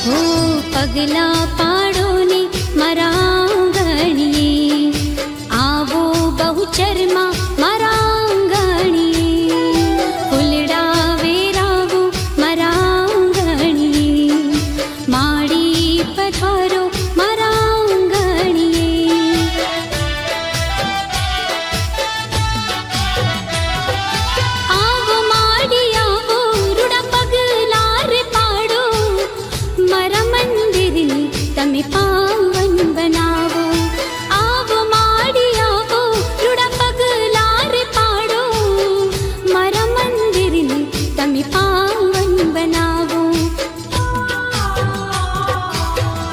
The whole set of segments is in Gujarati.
हो पगला पाडो ने मारा आंगणीए आवो बहुचरमा मारा आंगणीए फूलड़ा वेरावो मारा आंगणीए माड़ी पधारो मारा आंगणीए आवो माड़ी आवो रूड़ा पगला रे पाडो मारा मंदिर ने तमे पावन बनावो आवो माड़ी आवो रूड़ा पगला रे पाडो मारा मंदिर ने तमे पावन बनावो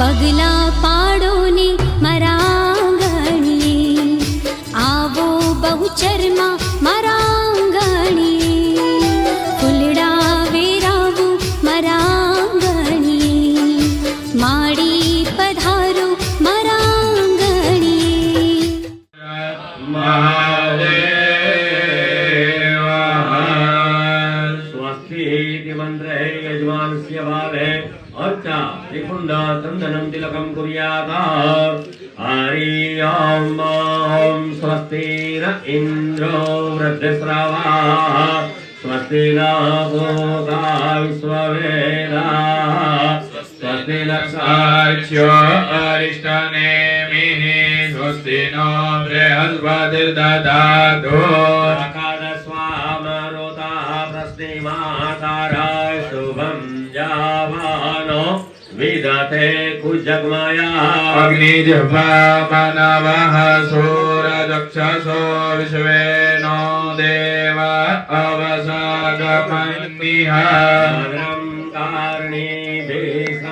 पगला पाडो ने मारा आंगणीए आवो बहुचरमा मारा आंगणीए फूलड़ा वेरावो मारा आंगणीए माड़ी पधारो मारा आंगणीए स्वस्ति मंत्रे यजमानस्य भावे अर्चा त्रिपुंड चंदनं तिलकं कुर्यात् हरि ओम ओम स्वस्ति न इंद्रो वृद्धश्रवाः स्वस्ति न भोगा विश्ववेदाः स्वस्ति न साक्ष्यो अरिष्टनेमिः स्वस्ति नो बृहस्पतिर्दधातु स्वामरुता प्रश्निमातारा शुभं जावानो विदते कुजगमया अग्निजिह्वामनवः सूरदक्षसो विश्वेनो देव अवसागमन्निः भद्रं कर्णीभिः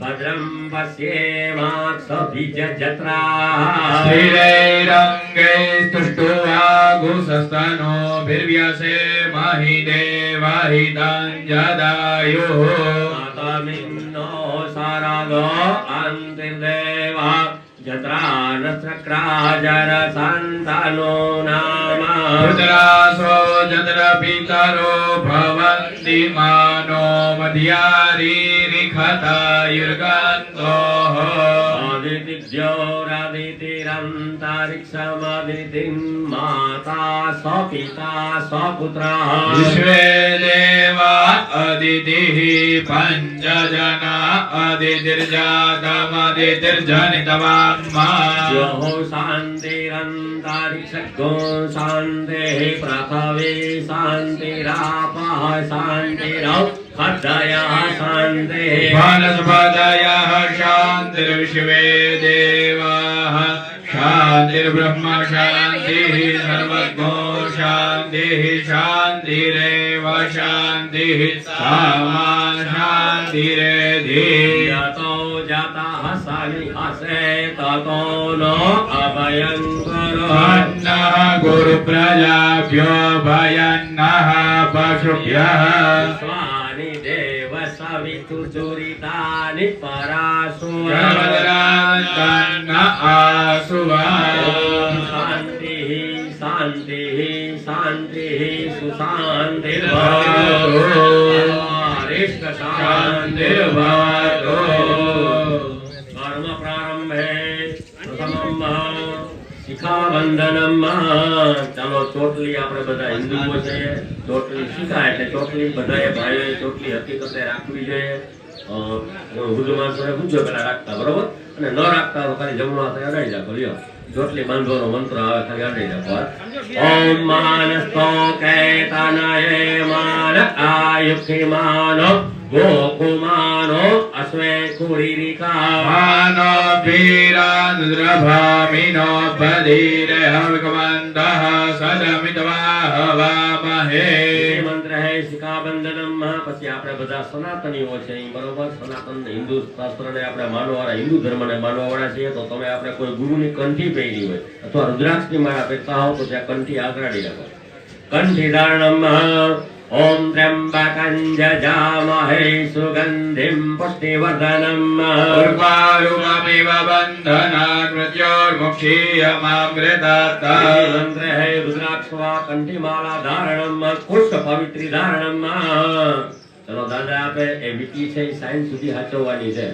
भद्रं पश्येमाक्षभिजत्राः स्थिरैरङ्गैस्तुष्टुवागुंसस्तनोभिर्व्यसे महि देवहितं जदायुः मातमिन्नो शारदो अन्तिर्देवा जत्रा नक्षत्राजरसन्तानो नाम रुद्रासो जत्र पितरो भवन्ति मानो मध्यारीरिखतायुर्गन्तोः आदितिर्योरादितिरन्तरिक्षमदितिं माता सपिता सपुत्रः विश्वे देवा अदितिः पञ्चजना अदितिर्जातमदितिर्जनितवान्मा यो शान्तिरन्तरिक्षगो शान्तिः पृथिवी शान्तिरापः शान्तिरौ हृदयः शान्तिः वनस्पतयः शान्तिर्विश्वे देवाः शान्तिर्ब्रह्म शान्तिः सर्वज्ञो शान्तिः शान्तिरेव शान्तिः सामा शान्तिरेधि यतो जातः सविहसे ततो नो अभयङ्करो अन्नः गुरुप्रजाभ्यो भयन्नः पशुभ्यः स्वानि देव सवितुर्जुरितानि परासुरान् आसुवा शान्तिः शान्तिः शान्तिः सुशान्तिर्भवतु हरिष्ठ शान्तिर्भवतु कर्म प्रारंभे प्रथमं શિખાબંધનમ ચાલો ચોટલી આપણે બધા હિન્દુઓ છે ચોટલી શીખા એટલે ચોટલી બધાએ ભાઈઓએ ચોટલી હકીકતે રાખવી જોઈએ વૃદ્ધ માણસોને પૂછ્યો પેલા રાખતા બરોબર અને ન રાખતા તો ખાલી જમવા થાય અડાઈ રાખો લ્યો ચોટલી બાંધવાનો મંત્ર આવે ખાલી અડાઈ રાખો ઓમ માનસ્તો કૈતનયે માન આયુક્ષિમાનો गोकुमानो अस्वे कुरिरिका मानो वीरान्द्रभामिनो बधीरहविकमन्दः सदमितवाहवामहे मंत्र है शिखाबंधनम પછી આપણે બધા સનાતનીઓ છે બરોબર સનાતન હિન્દુ શાસ્ત્રને આપણે માનવાવાળા હિન્દુ ધર્મને માનવાવાળા છીએ તો તમે આપણે કોઈ ગુરુની કંઠી પહેરી હોય અથવા રુદ્રાક્ષની માળા પહેરતા હો તો ત્યાં કંઠી આંકડાડી રાખો કંઠી ધારણમ ओम त्र्यंबकं जजामहे सुगंधिं पुष्टिवर्धनम् उर्वारुकमिव बन्धनान् मृत्योर्मुक्षीयमामृतात् मंत्र है रुद्राक्ष वा कंठीमाला धारणम पुष्प पवित्री धारणम ચલો દાદા આપે એ વીટી છે એ સાઈન સુધી સાચવવાની છે.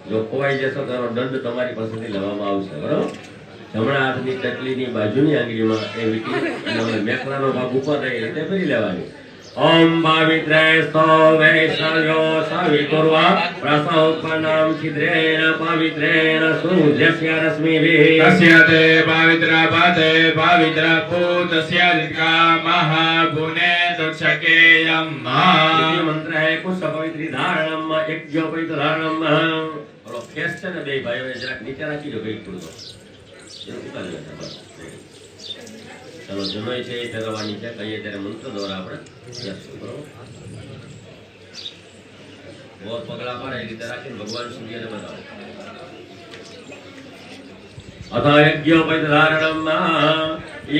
જો ખોવાઈ જશો તો એનો દંડ તમારી પાસેથી લેવામાં આવશે. બરોબર? જમણા હાથની ચટલીની બાજુની આંગળીમાં એ વીટી અને ઓલો મેખલાનો ભાગ ઉપર રહી રીતે ફેરી લેવાની. ઓમ પાવિત્રે સ્તવે સર્યો સવિતુર્વા પ્રસૌપનામ છિદ્રેણ પવિત્રેણ સૂર્યસ્ય રશ્મિભિઃ તસ્ય તે પવિત્રપતે પવિત્રભૂતસ્ય મહાગુણે દક્ષકેયમ इति मंत्र है कुछ पवित्री धारणम एक जो पवित्र धारणम और केस છે ને બે ભાઈઓ જરાક નીચે રાખી દો કઈ પૂરતો એનું ઉતારી લેતા બસ. ચલો જનોય છે એ ફેરવવાની છે કહીએ ત્યારે મંત્ર દ્વારા આપણે જશું. બરોબર? બોર પગલા પાડે એ રીતે રાખીને ભગવાન સૂર્યને બતાવો. अथ यज्ञोपधारणम्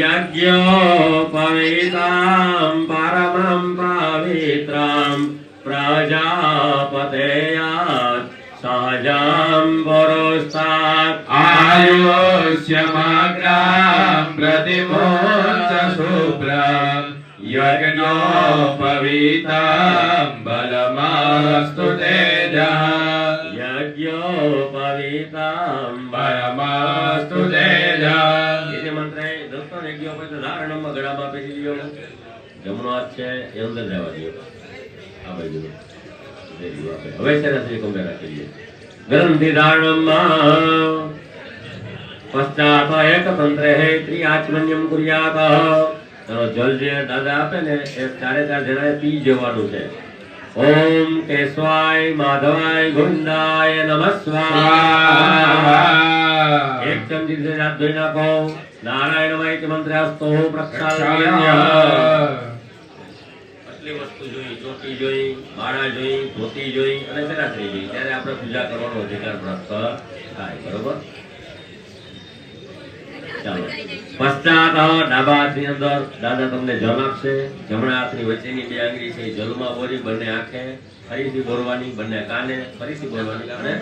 यज्ञोपवीताम् परमम् पवित्राम् प्रजापतेयात् सहजाम् पुरुस्तात् आयुष्यमाग्राम् प्रतिमोच शुभ्रम् यज्ञोपवीताम् बलमास्तु तेजः यज्ञोपवीताम् बलमास्तु तेजः इति मंत्रे दोस्तों यज्ञोपधारणम् गळाમાં પહેરી લ્યો. જમણો હાથ છે એ અંદર જવા દો. આ બાજુ હવે સરસરી કમરે રાખી દઈએ. ગ્રંથિ ધારણમ પશ્ચાત એક તંત્રે હે ત્રિઆચમન્યમ કુર્યાત. તો જલ જે દાદા આપે ને એ ચારે ચાર જણાએ પી જવાનું છે. ओम केशवाय माधवाय गोविंदाय नमः स्वाहा. एक चमची से हाथ धोई नाखो. नारायणमय के मंत्रस्तु प्रक्षाल्य. આટલી વસ્તુ જોઈ, ચોટી જોઈ, માળા જોઈ, ધોતી જોઈ અને ચરાચરી જોઈ ત્યારે આપણે પૂજા કરવાનો અધિકાર પ્રાપ્ત થાય. બરોબર? ચાલો પશ્ચાત ડાબા હાથની અંદર દાદા તમને જલ આપશે. જમણા હાથની વચ્ચેની બે આંગળી છે એ જલમાં બોરી બંને આંખે ફરીથી બોરવાની, બંને કાને ફરીથી બોરવાની અને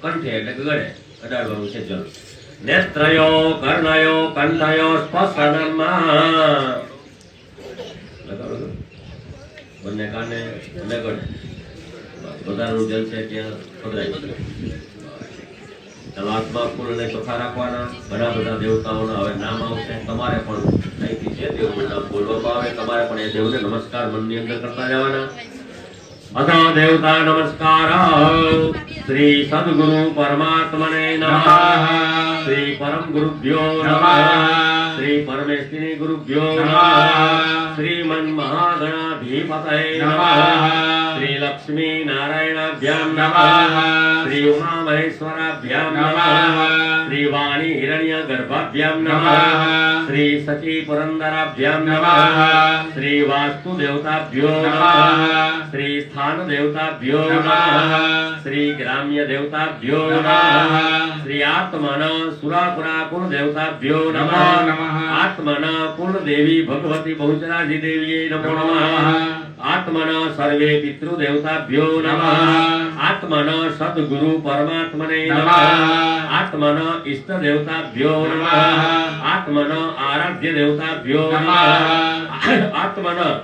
કંઠે એટલે કે ગળે અડાડવાનું છે જલ. નેત્રયો કર્ણયો કંઠયો સ્પર્શનમાં બંને કાને અને ગળે બધાનું જલ છે ત્યાં પધરાઈ ગયું. ચાલો હાથમાં ફૂલ અને ચોખા રાખવાના. ઘણા બધા દેવતાઓના હવે નામ આવશે. તમારે પણ અહીંથી જે દેવનું નામ બોલવામાં આવે તમારે પણ એ દેવને નમસ્કાર મનની અંદર કરતા જવાના. અથ દેવતા નમસ્કાર. શ્રી સદગુરુ પરમાત્મને નમઃ. શ્રી પરમ ગુરુભ્યો નમઃ. શ્રી પરમેશ્વરી ગુરુભ્યો નમઃ. શ્રીમન મહાગણાધિપતये નમઃ. श्री लक्ष्मी नारायणाभ्याम नमः. श्री उमा महेश्वराभ्याम नमः. श्री वाणी हिरण्य गर्भाभ्याम नमः. श्री सची पुरंदराभ्याम नमः. श्री वास्तु देवताभ्यो नमः. श्री स्थान देवताभ्यो नमः. श्री ग्राम्य देवताभ्यो नमः. श्री आत्मन सुरापुरा कुल देवताभ्यो नमः. आत्मन कुल देवी भगवती बहुचराजी देवी नमो नमः. आत्मन सर्वे पितृदेवताभ्यो नमः. आत्मन सद्गुरु परमात्मने नमः. आत्मन इष्ट देवताभ्यो नमः. आत्मन आराध्य देवताभ्यो नमः. आत्मन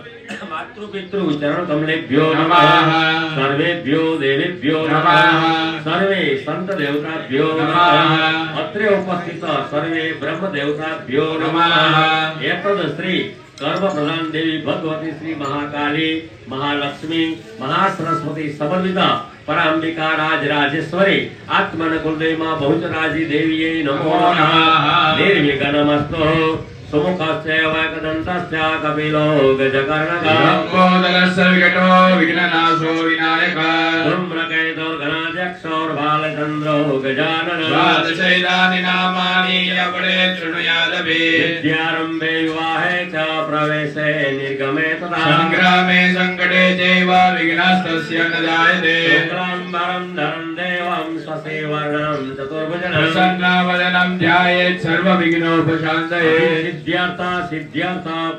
मातृ पितृ चरण कमलेभ्यो नमः. सर्वेभ्यो देवेभ्यो नमः. सर्वे संत देवताभ्यो नमः. अत्रे उपस्थित सर्वे ब्रह्म देवताभ्यो नमः. एतद् श्री कर्म प्रधान देवी भगवती श्री महाकाली महालक्ष्मी महासरस्वती समन्विता परांबिका राज राजेश्वरी आत्मन कुलदेवी मां बहुचराजी देवीये नमो नमः. निर्विघ्नमस्तु. सुमुखस्य वैकदन्तस्य कपिलो गजकर्णकः. लंबोदरस्य विकटो विघ्ननाशो विनायकः. धूम्रकेतुर्घनाध्यक्षोर्बालचन्द्रो गजाननः. द्वादशैतानि नामानि अपरे शृणुयादपि. विद्यारम्भे विवाहे च प्रवेशे निर्गमे तथा. संग्रामे संकटे चैव विघ्नस्तस्य न जायते. शुक्लाम्बरं धरं देवं स्वसेवर्णं चतुर्भुजं. प्रसन्नवदनं ध्यायेत् सर्वविघ्नोपशान्तये. सिद्ध्यर्थ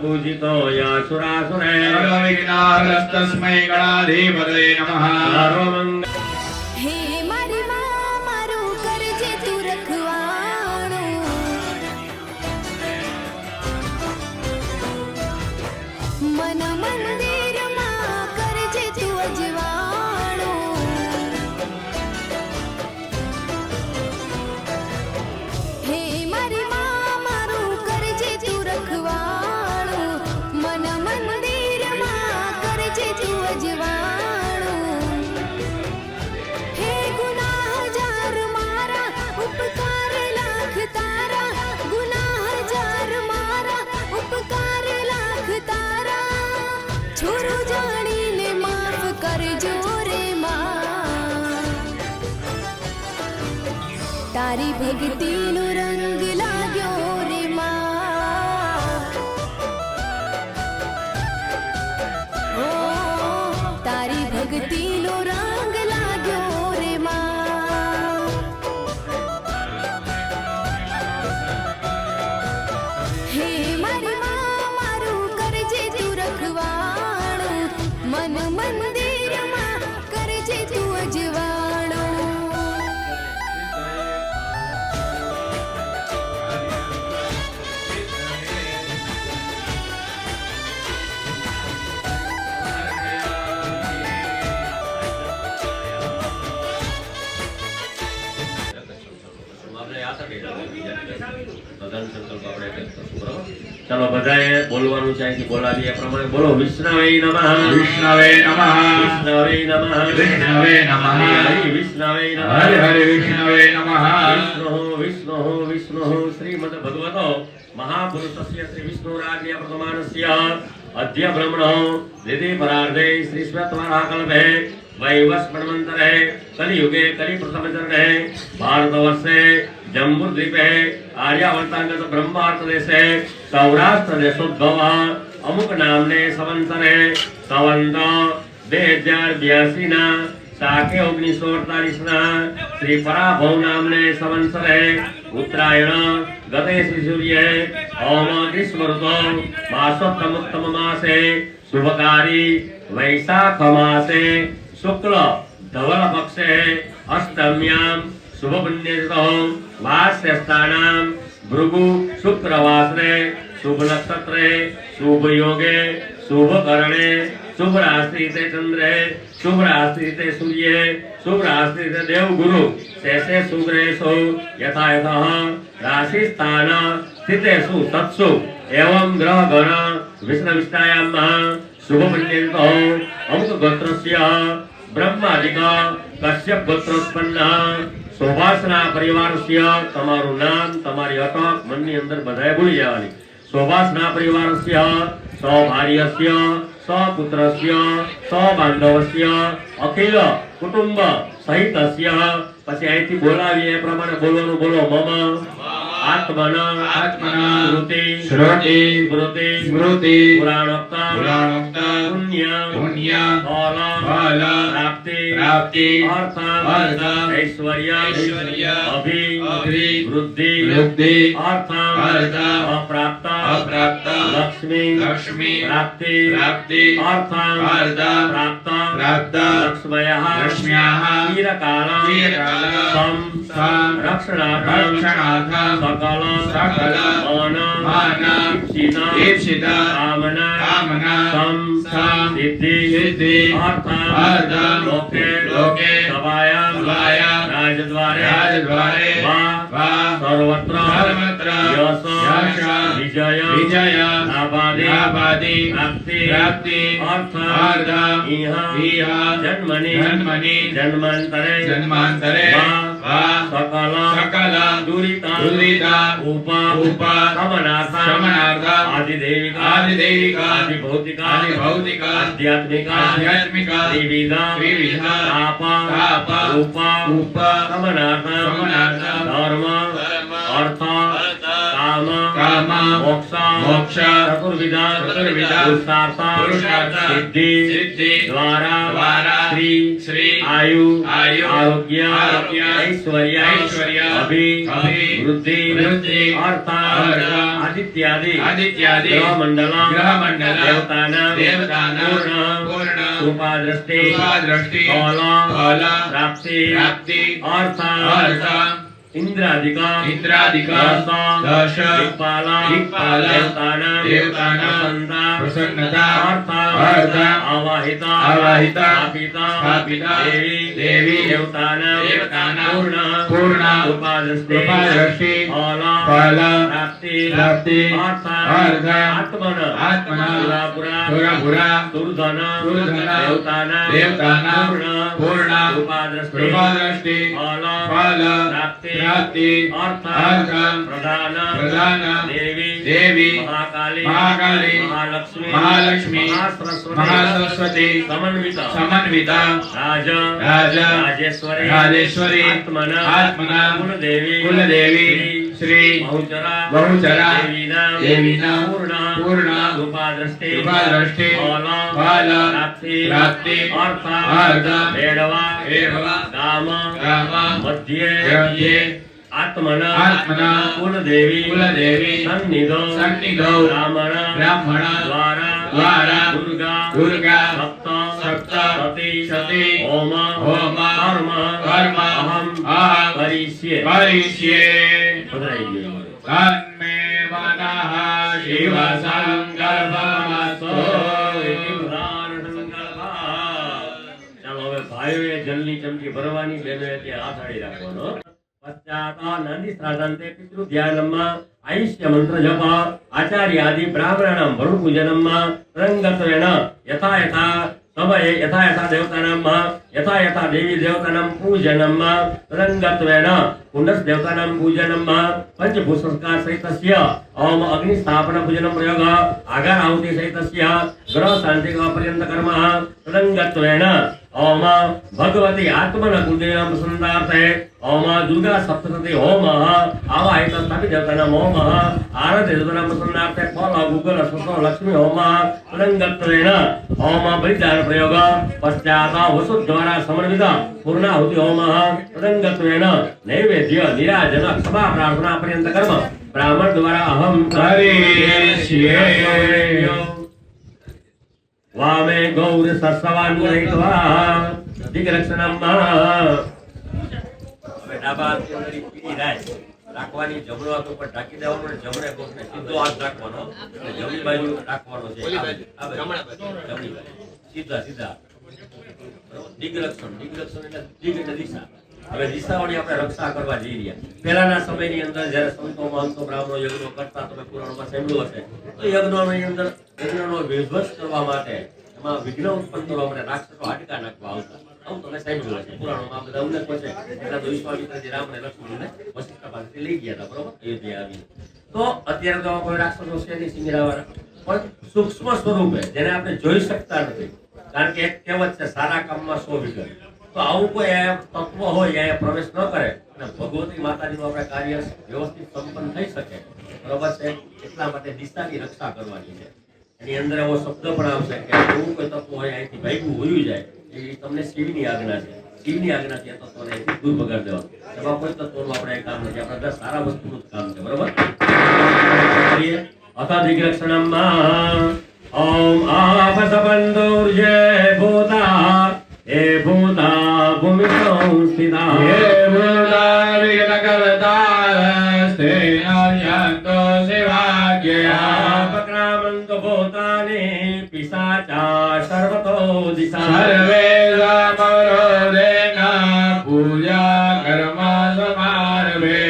पूजितो यासुरासुरे. सर्वविघ्नहरस्तस्मै गणाधिपतये नमः. सर्वमङ्गल હે મારી માં મારું કરજે તું રખવાણું. મન મંદિરમાં કરજે છોરું જાણીને માફ કરજો રે માં તારી ભક્તિનો રંગ લાગ્યો રે માં ઓ તારી ભક્તિનો રંગ લાગ્યો રે માં હે મારી માં મારું કરજે તું રખવાણું મન મંદિરમાં કરજે તું અજવાણું ચાલો બધાએ બોલવાનું છે અહીંથી બોલાવીએ એ પ્રમાણે બોલો વિષ્ણવે નમઃ વિષ્ણવે નમઃ વિષ્ણવે નમઃ વિષ્ણવે નમઃ હરિ વિષ્ણવે નમઃ હરે હરે વિષ્ણવે નમઃ વિષ્ણુ વિષ્ણુ શ્રીમદ ભગવતો મહાપુરુષસ્ય શ્રી વિષ્ણુરાજ્ઞ પ્રથમાનસ્ય અધ્ય બ્રહ્મણો દિતિ પરાર્ધે શ્રી શ્વેતવારા કલ્પે વૈવસ્વન્મંતરે કલિયુગે કલિ પ્રથમ ચરણે ભારતવર્ષે જંબુદ્વીપે આર્યાવર્તાંગત બ્રહ્માર્થ દેશે સૌરાષ્ટ્ર દેશોદ્ભવ અમુક નામને સંવત્સરે સંવંત 2082 ના શાકે 1948 ના શ્રી પરાભવ નામને સંવત્સરે ઉત્તરાયણ ગતે શ્રી સૂર્ય ઓમ ગ્રીષ્મ ઋતુ માસોત્તમોત્તમ માસે શુભકારી વૈશાખ માસે શુક્લ ધવલ પક્ષે અષ્ટમ્યામ શુભ પુણ્યતિથો વાસ્યસ્થાનામ ભૃગુ શુક્રવાસરે શુભ નક્ષત્રે શુભ યોગે શુભ કરણે શુભ રાશિતે ચંદ્રે શુભ રાશિતે સૂર્ય શુભ રાશિતે દેવગુરુ શેષે સુગ્રેશો યથા યથઃ રાશિ સ્થાન સ્થિતેષુ તત્સુ એવં ગ્રહ ગણ વિષ્ણવિષ્ટાયામ શુભ પુણ્યતિથો અમુક ગોત્રસ્ય બ્રહ્માદિક કશ્યપ ગોત્રોત્પન્ન શોભાસના પરિવારસ્ય તમારું નામ તમારી અટક મનની અંદર બધાએ ભૂલી જવાની શોભાસના પરિવારસ્ય સૌભાર્યસ્ય સપુત્રસ્ય સબાંધવસ્ય અખિલ કુટુંબ સહિતસ્ય પછી અહીંથી બોલાવીએ એ પ્રમાણે બોલવાનું બોલો મમ આત્મન આત્મન શ્રુતિ શ્રુતિ સ્મૃતિ સ્મૃતિ પુરાણોક્ત પુરાણોક્ત પુણ્ય પુણ્ય ફલ ફલ પ્રાપ્તિ પ્રાપ્તિ અર્થ અર્થ ઐશ્વર્ય ઐશ્વર્ય અભિ અભિ વૃદ્ધિ વૃદ્ધિ અર્થ અર્થ અપ્રાપ્ત અપ્રાપ્ત લક્ષ્મી લક્ષ્મી પ્રાપ્તિ પ્રાપ્તિ અર્થ અર્થ પ્રાપ્ત પ્રાપ્ત લક્ષ્મ્યઃ લક્ષ્મ્યાઃ ચિરકાલ ચિરકાલ સમ રક્ષણાર્થં રક્ષણાર્થં સકલ સકલ માન ઈપ્સિત કામના કામના સમ સિદ્ધિ સિદ્ધિ અર્થ અર્થ લોકે લોકે સભાયામ રાજદ્વારે વા સર્વત્ર યશ વિજય લાભાદિ પ્રાપ્તિ અર્થ ઇહ જન્મનિ જન્માંતરે સકલ દુરિતા સમનાર્થ આદિદેવિકા આદિભૌતિકા આધ્યાત્મિકા ત્રિવિધ તાપ રૂપ સમનાર્થ ધર્મ અર્થ કામ મોક્ષ ચતુર્વિધા પુરુષાર્થ સિદ્ધિ દ્વારા શ્રી આયુ આરોગ્ય ઐશ્વર્ય અભિ વૃદ્ધિ અર્થ આદિત્યાદિ ગ્રહમંડલ દેવતાનાં પૂર્ણ કૃપા દ્રષ્ટિ ફલ પ્રાપ્તિ અર્થ ઇન્દ્રાદિકા દશ દિક્પાલ દેવતાનાં પ્રસન્નતા અર્થ આવાહિતા સ્થાપિતા દેવી દેવતાનાં પૂર્ણ કૃપા દ્રષ્ટિ ફલ પ્રાપ્તિ અર્થ આત્મન પુરા દુર્ધન દેવતાનાં પૂર્ણ કૃપા દ્રષ્ટિ ફલ પ્રાપ્તિ અર્થ પ્રધાન દેવી દેવી મહાકાલી મહાકાલી મહાલક્ષ્મી મહાલક્ષ્મી મહાસરસ્વતી મહાસરસ્વતી સમન્વિતા સમન્વિતા રાજ રાજેશ્વરી રાજેશ્વરી આત્મના કુલદેવી શ્રી બહુચરા દેવીના પૂર્ણ કૃપાદ્રષ્ટિ ફલ પ્રાપ્તિ અર્થ ભેળવા ગામ મધ્યે આત્મના કુલદેવી સન્નિધો બ્રાહ્મણ દ્વારા દુર્ગા સપ્ત સતી હોમ કર્મ અહમ કરીષ્યે તન્મે મનઃ શિવ સંકલ્પમસ્તુ. ચાલો હવે ભાઈઓએ જલની ચમચી ભરવાની, બહેનોએ ત્યાં હાથ આડી રાખવાનો. પશ્ચાત નંદી શ્રાદ્ધાંતે પિતૃ ધ્યાનમ્માં આયુષ્ય મંત્ર જપ આચાર્ય આદિ બ્રાહ્મણાનામ ભરણ પૂજનમ્માં રંગત્વેન યથા યથા સમયે યથા યથા દેવતાનામ યથા યથા દેવી દેવતાનામ પૂજનમ્ રંગત્વેન પુનઃ દેવતાનામ પૂજનમ્ પંચભૂત સંસ્કાર સહિતસ્ય ઓમ અગ્નિ સ્થાપન પૂજનમ પ્રયોગ આગાર આહુતિ સહિતસ્ય ગ્રહ શાંતિ પર્યંત કર્મ રંગત્વેન ओम भगवती आत्मन कुलदेवं प्रसन्नार्थे ओम दुर्गा सप्तशती होम आवाहित स्थापित देवतानाम होम आराध्य देवतानाम प्रसन्नार्थे फल गुगल सतो लक्ष्मी होम रंगत्वेन ओम बलिदान प्रयोग पश्चात वसु द्वारा समन्वित पूर्णाहुति होम रंगत्वेन नैवेद्य निराजन सभा प्रार्थना पर्यंत कर्म ब्राह्मण द्वारा अहम करिष्ये. वामे गौर सत्सवान रहित्वा दिग्रक्षणम् હવે ડાબા હાથની અંદર ઈ પીળી રાય રાખવાની, જમણો હાથ ઉપર ઢાંકી દેવાનો અને જમણે કોટને સીધો હાથ રાખવાનો અને જમણી બાજુ રાખવાનો છે. આ બાજુ, જમણી બાજુ સીધા સીધા. બરાબર? દિગ્રક્ષણ એટલે દિગ એટલે દિશા. હવે દિશાઓની આપણે રક્ષા કરવા જઈ રહ્યા. પહેલાના સમયની અંદર જ્યારે સંતો મહંતો બ્રાહ્મણો યજ્ઞો કરતા, તમે પુરાણમાં સાંભળ્યું હશે, તો યજ્ઞોની અંદર યજ્ઞનો વિધ્વંસ કરવા માટે, એમાં વિઘ્ન ઉત્પન્ન કરવા માટે રાક્ષસો હાડકા નાખવા આવતા. આવું તમે સાંભળ્યું હશે. પુરાણોમાં બધા ઉલ્લેખ છે. પહેલા તો વિશ્વામિત્રજી રામ અને લક્ષ્મણને વશિષ્ઠ પાસેથી લઈ ગયા હતા, બરોબર, અયોધ્યા આવીને. તો અત્યારે તો કોઈ રાક્ષસો છે નહીં સિંગરાવાળા, પણ સૂક્ષ્મ સ્વરૂપે જેને આપણે જોઈ શકતા નથી. કારણ કે એક કહેવત છે, સારા કામમાં 100 વિઘ્ન. તો આવું કોઈ તત્વ હોય એ પ્રવેશ ન કરે અને ભગવતી માતાજીનું આપણે કાર્ય વ્યવસ્થિત સંપન્ન થઈ શકે, બરોબર છે. એટલા માટે દિશાની રક્ષા કરવાની છે. એની અંદર એવો શબ્દ પણ આવશે કે એવું કોઈ તત્વ હોય અહીંથી ભાગ્યું હોયું જાય, એ તમને શિવની આજ્ઞા છે. શિવની આજ્ઞાથી એ તત્વને અહીંથી દૂર બગાડ દેવાનું. એમાં કોઈ તત્વનું આપણે કામ નથી, આપણે બધા સારા વસ્તુનું જ કામ છે, બરોબર. અથ દિગ્રક્ષણમ ઓમ આપસબંધોર્જે ભૂતા हे भूता भूमितो स्थिता हे भूता विघ्नकर्तास्ते अर्यन्तो शिवाज्ञया पक्रामन्तो भूतानि पिशाचा सर्वतो दिशा सर्वे समरोधेन पूजा कर्म समारभे.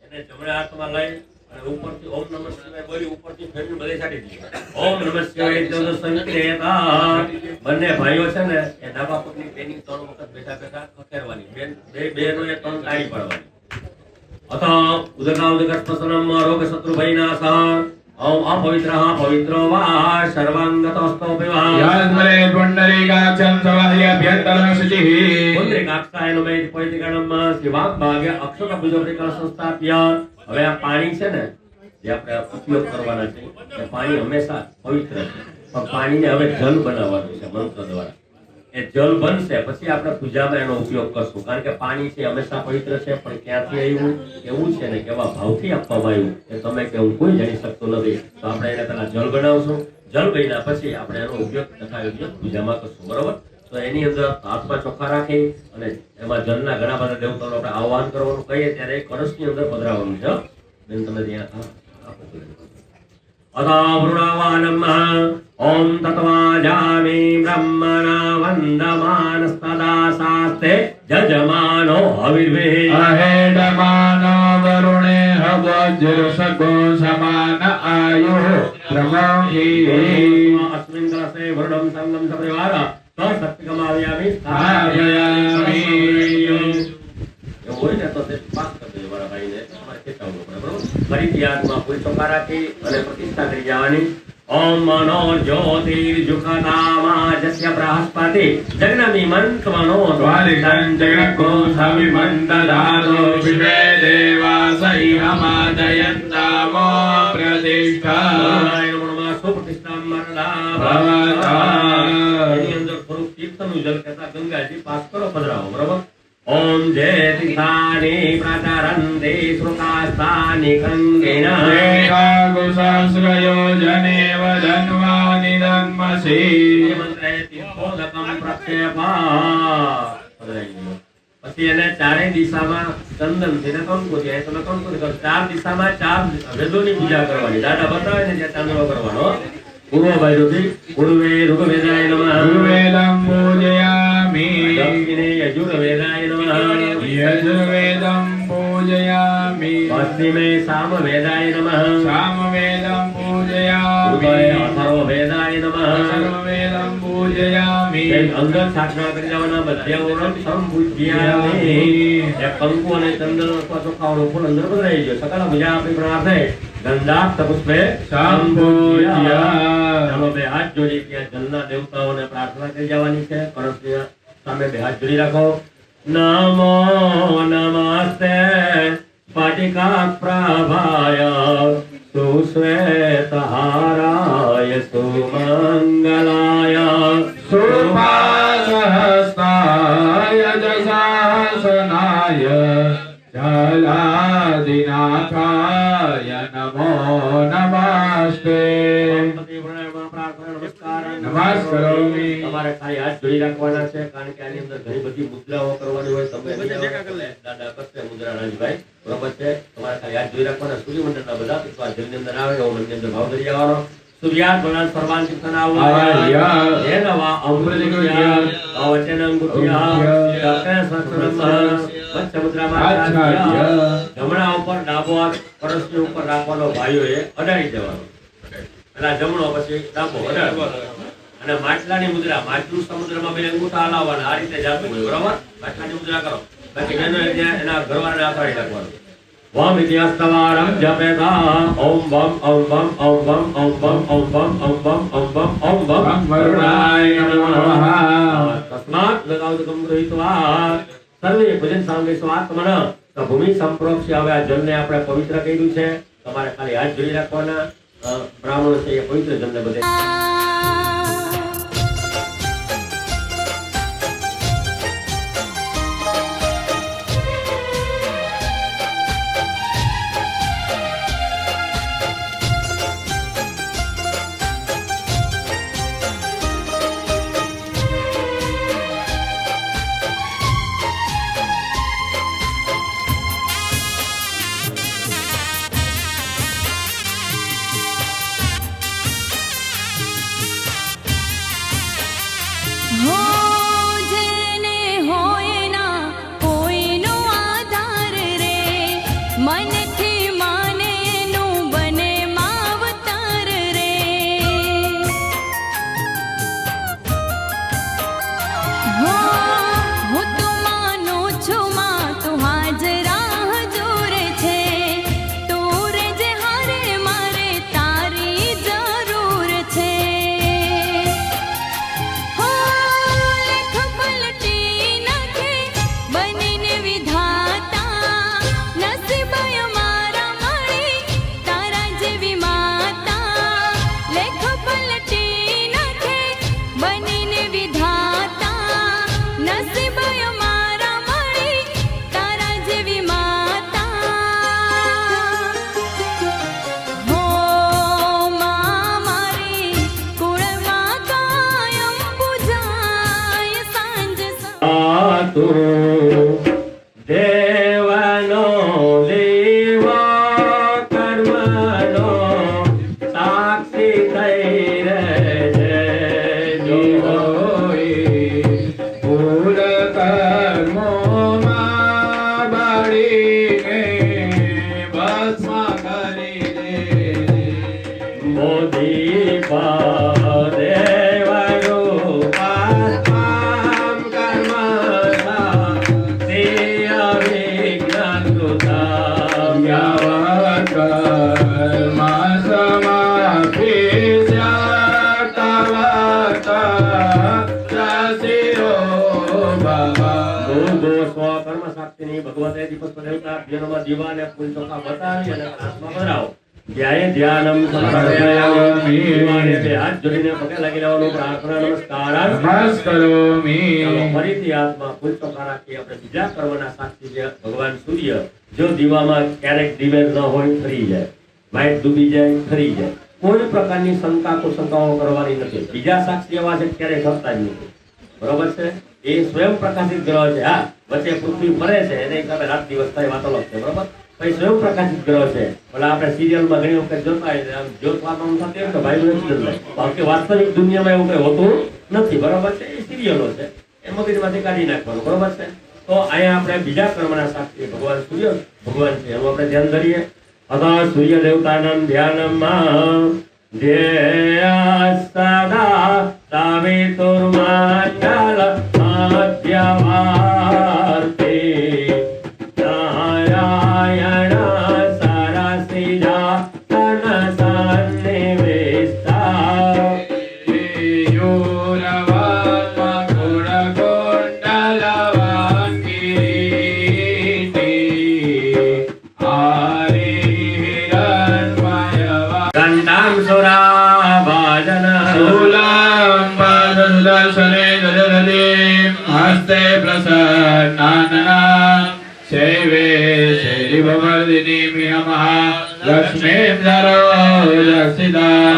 એને જમણા હાથમાં લઈ અને ઉપરથી ઓમ નમઃ શિવાય બોલી ઉપરથી ફેરવી બધે છાડી દીધી. ઓમ નમઃ શિવાય તો સંકેતા. બંને ભાઈઓ છે ને એ ડાબા પગની બેની 3 વખત બેઠા બેઠા ખખેરવાની. બે બેનોએ 3 તાળી પાડવાની. અથ ઉદકા ઉદકસ્પસનમ રોગ શત્રુ ભયનાશ ઓમ અપવિત્રઃ પવિત્રો વા સર્વાંગતસ્તો વિવાહ યાત્મરે પુંડરીકાક્ષં સવાહ્યભ્યંતરં શુચિઃ પુંડરીકાક્ષાયનો મેં પવિત્રગણમ શિવાગ ભાગ્ય અક્ષત પૂજોપરિકર સંસ્થાપ્ય. હવે આ પાણી છે ને જે આપણે ઉપયોગ કરવાના છે, એ પાણી હંમેશા પવિત્ર છે, પણ પાણીને હવે જલ બનાવવાનું છે મંત્ર દ્વારા. એ જલ બનશે પછી આપણે પૂજામાં એનો ઉપયોગ કરશું. કારણ કે પાણી છે હંમેશા પવિત્ર છે, પણ ક્યાંથી આવ્યું, કેવું છે ને કેવા ભાવથી આપવામાં આવ્યું એ તમે કે હું કોઈ જાણી શકતો નથી. તો આપણે એને પહેલા જલ બનાવશું. જલ બન્યા પછી આપણે એનો ઉપયોગ તથા યોગ્ય પૂજામાં કરશું, બરોબર. તો એની અંદર હાથમાં ચોખ્ખા રાખી અને એમાં જલના ઘણા બધા દેવતાઓનું આપણે આહ્વાન કરવાનું કહીએ ત્યારે કળશની અંદર પધરાવવાનું છે. બેન તમે ત્યાં અથા વૃણાવાનમ ઓમ તત્વાજામિ બ્રહ્મણા વંદમાનસ્તદા શાસ્તે જજમાનો હવિર્ભિઃ અહેડમાનો વરુણે હવજ્રસકો સમાન આયુઃ પ્રમોહિ. અસ્મિન કલશે વરુણમ સંગમ સપરિવાર સ્વસ્તિકમાવ્યામિ સ્થાપયામિ. એવું હોય ને તો તે પાસ કરી દેજો મારા ભાઈને. તમારે ચેતવવું પડે, બરોબર? ફરીથી હાથમાં ફૂલ ચોખા રાખી અને પ્રતિષ્ઠા કરી જવાની. ઓમ મનો જ્યોતિર્જુખતામા જસ્ય બૃહસ્પતિ જગ્નમિ મંત્રમનો દ્વારિકં જગન્કો સવિમંતદાતો વિશ્વે દેવાસૈહમાદયંતામો પ્રતિષ્ઠા સુપ્રતિષ્ઠા મરડા ભવતા. એની અંદર થોડું કીર્તનનું જલ કહેતા ગંગાજી પાસ કરો, પધરાવો, બરોબર? ઓમ જયતિથાની પ્રચરંતે શ્રુતાસ્તાની કંગેના સહસ્રયોજનેવ ધન્વાનિ ધન્મસી. મંત્રે તીર્થોદકમ પ્રક્ષેપા. પધરાઈ ગયો. પછી એને ચારે દિશામાં ચંદનથી ને કંકુથી, અહીં તમે કંકુથી કરો. ચાર દિશામાં ચાર વેદોની પૂજા કરવાની. દાદા બતાવે ને ત્યાં ચાંદલો કરવાનો. પૂર્વ બાજુથી પૂર્વે ઋગ્વેદાય નમઃ, ઋગ્વેદં પૂજયામિ, દક્ષિણે યજુર્વેદાય નમઃ, યજુર્વેદં પૂજયામિ, પશ્ચિમે સામવેદાય નમઃ, સામવેદં પૂજયામિ, ઉદય અથર્વવેદાય નમઃ. અથર્વવેદં પૂજયામિ. અંગત સાધના કરી દેવાના. મધ્યવર્ણ સંપૂજ્યામિ. એક કંકુ અને ચંદન અથવા ચોખાવાળું ફૂલ અંદર પધરાઈ ગયો. સકલ બીજા આપણી પ્રાર્થે ગંધાક્ષ પુષ્પે સંપૂજ્ય. ચાલો બે હાથ જોડી ત્યાં જલના દેવતાઓને પ્રાર્થના કરી જવાની છે. કળશની સામે બે હાથ જોડી રાખો. નમો નમસ્તે સ્ફટિકા પ્રભાય સુશ્વેતહારાય સુમંગલાય સુપાસહસ્તાય જસાસનાય જલાદિનાથાય નમો નમસ્તે. નમસ્કારોમિ. તમારે ખાલી હાથ જોડી રાખવાના છે, કારણ કે આની અંદર ઘણી બધી મુદ્રાઓ કરવાની હોય. તમે દાદા કરશે મુદ્રા રાજભાઈ, બરોબર છે? તમારે ખાલી હાથ જોડી રાખવાના. સૂર્યમંડળના બધા તત્વો આ જલની અંદર આવે. ઓમની અંદર ભાવ ધરી જવાનો. સૂર્યાત ભગવાન સર્વાન કીર્તન આવાય. હે નવા અમૃતગુણ્યા અવચનંગુત્યા દક્ષિણ સહસ્રમ વચ્ચ મુદ્રામાં આચાર્ય. જમણા ઉપર ડાબો હાથ પરસની ઉપર રાખવાનો. ભાઈઓએ અડાડી દેવાનો. એટલે જમણો પછી ડાબો અડાડવાનો. અને માટલાની મુદ્રા, માટલું સમુદ્રમાં બે અંગૂઠા હલાવવાના. આ રીતે જાતું હોય, બરોબર? માટલાની મુદ્રા કરો. બાકી એનો એના ઘરવાળાને આપાડી નાખવાનું. વમ ઇતિહાસતવારમ જપેતા ઓમ વમ ઓમ વમ ઓમ વમ ઓમ વમ ઓમ વમ ઓમ વમ ઓમ વમ ઓમ વમ વરુણાય નમઃ. તસ્માત લગાવતકમ ગૃહીત્વા સર્વે ભજન સાંગે સ્વાત્મન. તો ભૂમિ સંપ્રોક્ષી. હવે આ જલને આપણે પવિત્ર કર્યું છે. તમારે ખાલી હાથ જોડી રાખવાના. બ્રાહ્મણો છે એ પવિત્ર જલને બધે હો જેને હોય ના કોઈનો આધાર રે, મનથી માને નું બને માવતાર રે. હો હું તો માનું છું માં તું હાજરા હજુર છે. તું રે જે હારે મારે તારી જરૂર છે. હો લેખ પલટી નાખે બનીને વિધાતા, નસીબ અમારા મળી તારા જેવી માતા. લેખ પલટી નાખે બનીને વિધાતા, નસીબ અમારા મળી તારા જેવી માતા. હો માં મારી કુળમાં કાયમ પૂજાય સાંજ તું દેવનો દેવ કર્મનો સાક્ષી થઈ રહેજે. ભૂલ કર્મોમાં બાળીને ભસ્મ કરી દે. મોદી દેવરૂપાત્મામ કર્મસા તે ભૂર્ભુવ સ્વ કર્મ સાક્ષિની ભગવતે દીપસ્વ દેવતાભ્યો દીવા અને ફૂલ ચોખા બતાવી અને હાથમાં પધરાવો. ધ્યાયે ધ્યાનમ સમર્પયામિ. દીવાને બે હાથ જોડીને પગે લાગી લેવાનું. પ્રાર્થના નમસ્કારાન નમસ્કરોમિ. ચાલો ફરીથી હાથમાં ફૂલ ચોખા રાખી આપણે બીજા કર્મના સાક્ષી છે ભગવાન સૂર્ય. જો દીવામાં ક્યારેક દિવેલ ન હોય ફરી જાય, લાઈટ ડૂબી જાય ફરી જાય, કોઈ પ્રકારની શંકા કુશંકાઓ કરવાની નથી. બીજા સાક્ષી એવા છે ક્યારેય કરતા જ નથી. બરોબર છે? એ સ્વયં પ્રકાશિત ગ્રહ છે. હા, વચ્ચે પૃથ્વી ફરે છે એને હિસાબે રાત દિવસ થાય વાત અલગ છે. બરોબર? પછી સ્વયં પ્રકાશિત ગ્રહ છે. એટલે આપણે સિરિયલમાં ઘણી વખત જોતા હોય આમ જોત વાતમાં થતી હોય કે ભાઈ એક્સિડન્ટ થાય, બાકી વાસ્તવિક દુનિયામાં એવું કઈ હોતું નથી. બરોબર છે? એ સિરિયલો છે, એ મગજમાંથી કાઢી નાખવાનું. બરોબર છે? તો અહીંયા આપણે બીજા કર્મના સાક્ષી ભગવાન સૂર્ય ભગવાન છે એનું આપણે ધ્યાન ધરીએ. અથા સૂર્ય દેવતાનમ ધ્યાનમ ધ્યેયા સદા સાવિતુર્મંડલ મધ્યવાર્તે નારાયણ સરસિજા તન સન્નિવેસ્તા. યોરવાત્મા ગુણગુંડલવાન કિરીટી. આરિહિરણ્મયવા ઘંટાં સુરાભાજન શૂલાંબાદર્શને જલરદે હસ્તે પ્રસન્નાનના શૈવે શૈરીભવર્ધિની નમઃ લક્ષ્મીં ધરોદર્શિતા.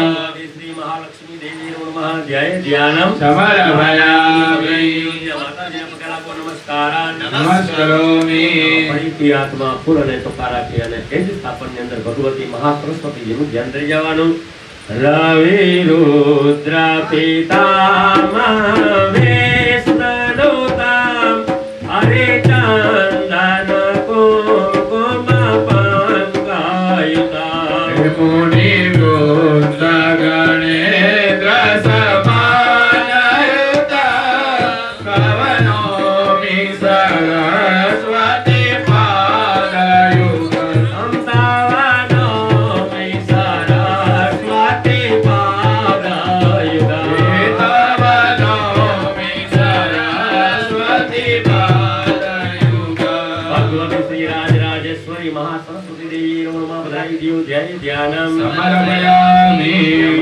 શ્રી મહાલક્ષ્મી દેવી નમઃ. ધ્યાયે ધ્યાનમ સમર્પયામિ. માતાજીને પગે લાગો. નમસ્કારાન નમસ્કરોમિ. ફરીથી હાથમાં ફૂલ અને ચોખા રાખી અને એ જ સ્થાપનની અંદર ભગવતી મહાસરસ્વતીજીનું ધ્યાન ધરી જવાનું. રવિ રુદ્ર પિતામહ વિષ્ણુતામ હરે ચંદન કુંકુમ પંકયુતામ. મુનિ વૃંદ ગણેન્દ્ર સમાનયુતા કવનોમિ સરસ્વતી પાદયુગમ. સંતાવનોમિ સરસ્વતી પાદયુગમ. કવનોમિ સરસ્વતી પાદયુગમ. ભગવતી શ્રી રાજરાજેશ્વરી મહાસરસ્વતી દેવી નમઃ. બધાઈ દીવ જય ધ્યાનમ સમર્પયામિ.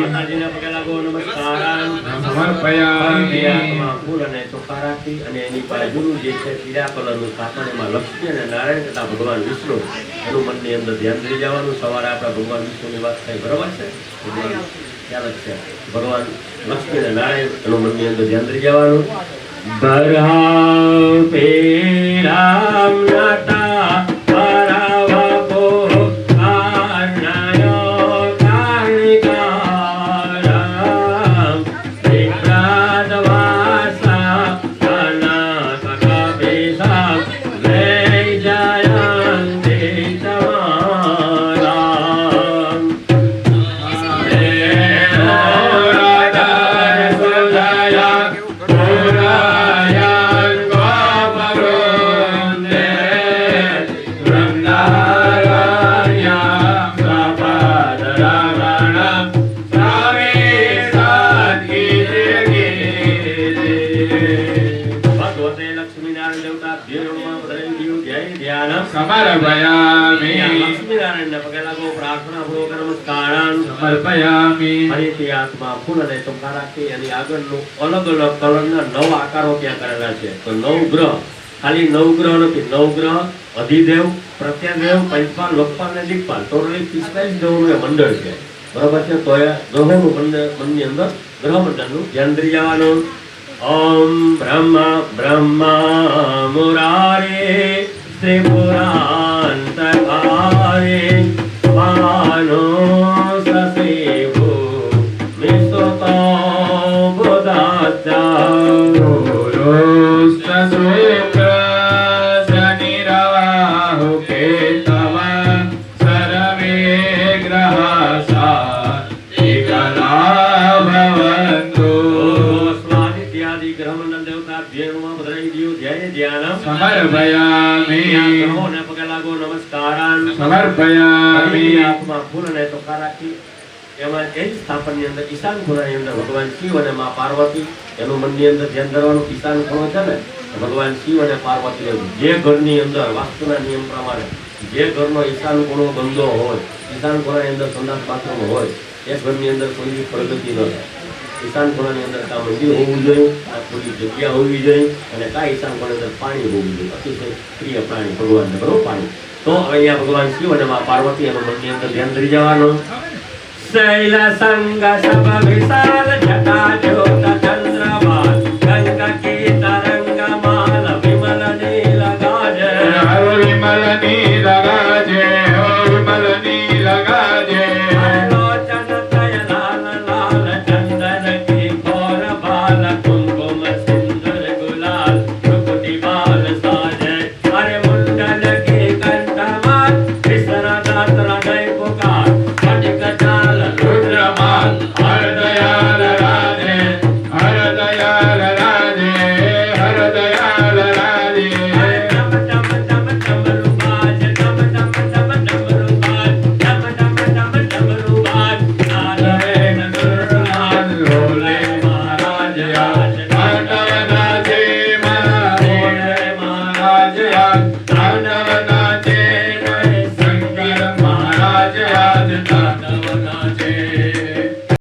માતાજીને પગે લાગો. નમસ્કારાન સમર્પયામિ. હાથમાં ફૂલ અને ચોખા રાખી અને એની બાજુનું જે છે પીળા કલરનું સ્થાપન એમાં લક્ષ્મી અને નારાયણ તથા ભગવાન વિષ્ણુ એનું મનની અંદર ધ્યાન દઈ જવાનું. સવારે આપણા ભગવાન વિષ્ણુની વાત થઈ. બરોબર છે? ભગવાન ખ્યાલ જ છે. ભગવાન લક્ષ્મી અને નારાયણ એનું મનની અંદર ધ્યાન દઈ જવાનું. બરહા પેરામ નતા પરવકો કારણયો કારણિકારામ વિપ્રાદવાસા કનકકપિસા વૈ જયંતિ તમારામ. ભગવતે લક્ષ્મીનારાયણ દેવતા દેવમાં બધાઈ દીવ જય ધ્યાનમ સમર્પયામિ. લક્ષ્મીનારાયણને પગે લાગો. પ્રાર્થના પૂર્વક નમસ્કારાન સમર્પયામિ. ફરીથી હાથમાં ફૂલ અને ચોખા રાખી એની આગળનું અલગ અલગ કલરના 9 આકારો ત્યાં કરેલા છે. તો 9 ગ્રહ, ખાલી 9 ગ્રહ નથી, 9 ગ્રહ, અધિદેવ, પ્રત્યાદેવ, પંચપાલ, લોકપાલ અને દિક્પાલ, ટોટલી 45 ગ્રહોનું એ મંડળ છે. બરોબર છે? તો એ ગ્રહોનું મનની અંદર ગ્રહ મંડળનું ધ્યાન ધરી જવાનું. ઓમ બ્રહ્મા મુરારે ત્રિપુરાંતકારે માનો સસેવો મિસોતો બોધાચા. સમર્પયામિ. ગ્રહોને પગે લાગો. નમસ્કારાન સમર્પયામિ. હાથમાં ફૂલ અને ચોખા રાખી એમાં એ જ સ્થાપનની અંદર ઈશાન ખૂણાની અંદર ભગવાન શિવ અને માં પાર્વતી એનું મનની અંદર ધ્યાન ધરવાનું. ઈશાન ખૂણો છે ને ભગવાન શિવ અને પાર્વતીએ જે ઘરની અંદર વાસ્તુના નિયમ પ્રમાણે જે ઘરનો ઈશાન ખૂણો બંધો હોય, ઈશાન ખૂણાની અંદર સંડાસ બાથરૂમ હોય, એ ઘરની અંદર કોઈ પ્રગતિ ન થાય. ઈશાન ખૂણાની અંદર કાં મંદિર હોવું જોઈએ, કાં ખુલ્લી જગ્યા હોવી જોઈએ, અને કાં ઈશાન ખૂણાની અંદર પાણી હોવું જોઈએ. અતિશય પ્રિય પ્રાણી ભગવાનને, બરોબર, પાણી. તો અહીંયા ભગવાન શિવ અને મા પાર્વતી એનું મનની અંદર ધ્યાન ધરી જવાનું. શૈલ સંગ સબ વિશાલ જટા જ્યોત ચંદ્રવાલ ગંગા કી તરંગ માલ વિમલ નીલ ગાજે. વિમલ નીલ ગાજે, વિમલ નીલ ગાજે. લોચન તય લાલ લાલ ચંદન કી ઘોર બાલ કુમકુમ સિંદૂર ગુલાલ મુકુટી બાલ સાજે. અરે મુંડલ કી કંઠમાલ વિસરા દાત્ર દય પુકાર સ્ફટિક ચાલ રુદ્રમાલ હર દયાલ રાધે, હર દયાલ રાધે, હર દયાલ રાધે. ટમ ટમ ટમ ટમરુબાજ, ટમ ટમ ટમ ટમરુબાજ, ટમ ટમ ટમ ટમરુબાજ. નારાયણ ગુરુનાથ ભોલે મહારાજ આજ. તાંડવના છે ભોલે મહારાજ આજ, તાંડવના છે શંકર મહારાજ આજ.